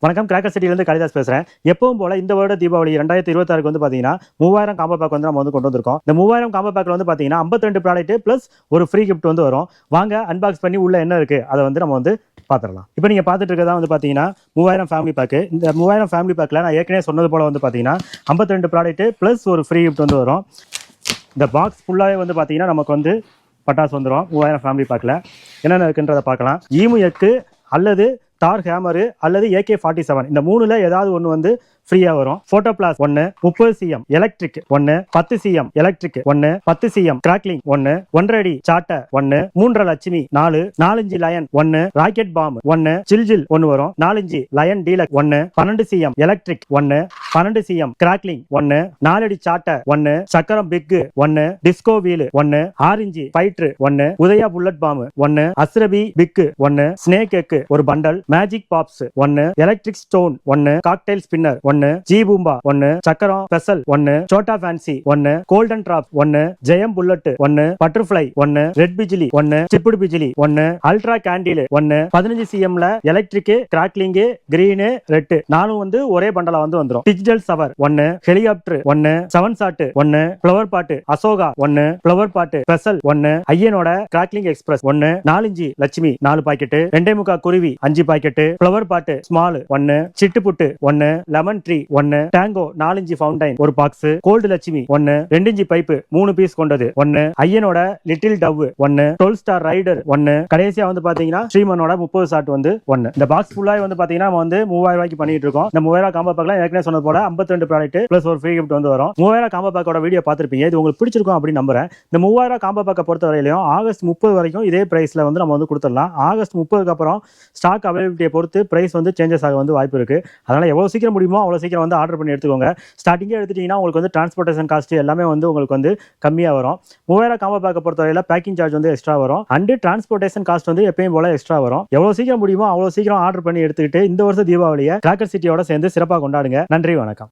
வணக்கம், கிராக்கர் சிட்டியிலிருந்து காளிதாஸ் பேசுறேன். எப்பவும் போல இந்த வருட தீபாவளி 2026 வந்து பாத்தீங்கன்னா 3000 காம்போ பேக் வந்து நம்ம வந்து கொண்டு வந்திருக்கோம். இந்த 3000 காம்போ பேக்ல வந்து பாத்தீங்கன்னா 52 ப்ராடக்ட் பிளஸ் ஒரு ஃப்ரீ கிஃப்ட் வந்து வரும். வாங்க அன்பாக்ஸ் பண்ணி உள்ள என்ன இருக்கு அதை வந்து நம்ம வந்து பாத்துடலாம். இப்போ நீங்க பாத்துட்டு இருக்கதா வந்து பாத்தீங்கன்னா 3000 ஃபேமிலி பேக். இந்த 3000 ஃபேமிலி பேக்ல நான் ஏற்கனவே சொன்னது போல வந்து பாத்தீங்கன்னா 52 ப்ராடக்ட் பிளஸ் ஒரு ஃப்ரீ கிஃப்ட் வந்து வரும். இந்த பாக்ஸ் ஃபுல்லாவே வந்து பாத்தீங்கன்னா நமக்கு வந்து பட்டாசு வந்துடும். 3000 ஃபேமிலி பேக்ல என்னென்ன இருக்குன்றதை பார்க்கலாம். ஈமு எக்கு அல்லது தார் ஹேமரு அல்லது AK-47 இந்த மூணுல ஏதாவது ஒன்று வந்து ஃப்ரீயா வரும். Photo flash 1, 30 cm electric 1, 10 cm electric 1, 10 cm crackling 1, 1.5 அடி சாட்டை 1, 3.5 Lakshmi 4, 4 inch lion 1, rocket bomb 1, சில்ஜில் 1 வரும். 4 inch lion deluxe 1, 12 cm electric 1, 12 cm crackling 1, 4 அடி சாட்டை 1, சக்கரம் big 1, disco wheel 1, 6 inch fighter 1, Udaya bullet bomb 1, Ashrafi big 1, snake egg ஒரு பண்டல், magic pops 1, electric stone 1, cocktail spinner 1, ஜி பூம்பா 1, சக்கரம் ஸ்பெஷல் 1, சோட்டா fancy 1, golden drop 1, Jayam bullet 1, butterfly 1, red பிஜிலி 1, சிப்புடு பிஜிலி 1, ultra candle 1, 15 cm electric crackling green red நாலும் வந்து ஒரே பண்டலா வந்து வந்துரும். Digital shower 1, helicopter 1, 7 shot 1, flower pot Ashoka 1, flower pot special 1, ஐயனோட crackling express 1, 4 inch Lakshmi 4 packet, 2.25 குருவி 5 பாக்கெட், ஃப்ளவர் பாட் ஸ்மால் 1, சிட்டு புட்டு 1, lemon tree 1, tango 4 inch fountain ஒரு box, gold Lakshmi 1, 2 inch pipe 3 piece கொண்டது 1, ஐயனோட லிட்டில் டவ் 1, 12 ஸ்டார் ரைடர் 1, கடைசியா வந்து பாத்தீங்கன்னா ஸ்ரீமனோட 30 ஷாட் வந்து 1. இந்த பாக்ஸ் ஃபுல்லா வந்து பாத்தீங்கன்னா நம்ம வந்து 3000 ரூபாய்க்கு பண்ணிட்டு இருக்கோம். இந்த 3000 காம்போ பேக்ல ஏற்கனவே சொன்னது போல 52 ப்ராடக்ட் பிளஸ் ஒரு ஃப்ரீ கிஃப்ட் வந்து வரும். 3000 காம்போ பேக்கோட வீடியோ பார்த்திருப்பீங்க. இது உங்களுக்கு பிடிச்சிருக்கும் அப்படின்னு நம்புறேன். இந்த 3000 காம்போ பேக்கை பொறுத்த வரையிலும் ஆகஸ்ட் 30 வரைக்கும் இதே பிரைஸ்ல வந்து நம்ம வந்து கொடுத்துடலாம். ஆகஸ்ட் 30க்கு அப்புறம் ஸ்டாக் அவைலபிலிட்டியை பொறுத்து பிரைஸ் வந்து சேஞ்சஸ் ஆக வந்து வாய்ப்பு இருக்கு. அதனால எவ்வளவு சீக்கிரம் முடியுமோ அவ்வளவு சீக்கிரம் வந்து ஆர்டர் பண்ணி எடுத்துக்கோங்க. ஸ்டார்டிங்கே எடுத்துட்டீங்கன்னா உங்களுக்கு வந்து டிரான்ஸ்போர்ட்டேஷன் காஸ்ட் எல்லாமே வந்து உங்களுக்கு வந்து கம்மியா வரும். 3000 காம்போ பேக்கை பொறுத்தவரையில பேக்கிங் சார்ஜ் வந்து எக்ஸ்ட்ரா வரும். அண்ட் டிரான்ஸ்போர்ட்டேஷன் காஸ்ட் வந்து எப்பயும் போல எக்ஸ்ட்ரா வரும். எவ்வளவு சீக்கிரம் முடியுமோ அவ்வளவு சீக்கிரம் ஆர்டர் பண்ணி எடுத்துக்கிட்டு இந்த வருஷம் தீபாவளியை கிராக்கர் சிட்டியோட சேர்ந்து சிறப்பாக கொண்டாடுங்க. நன்றி, வணக்கம்.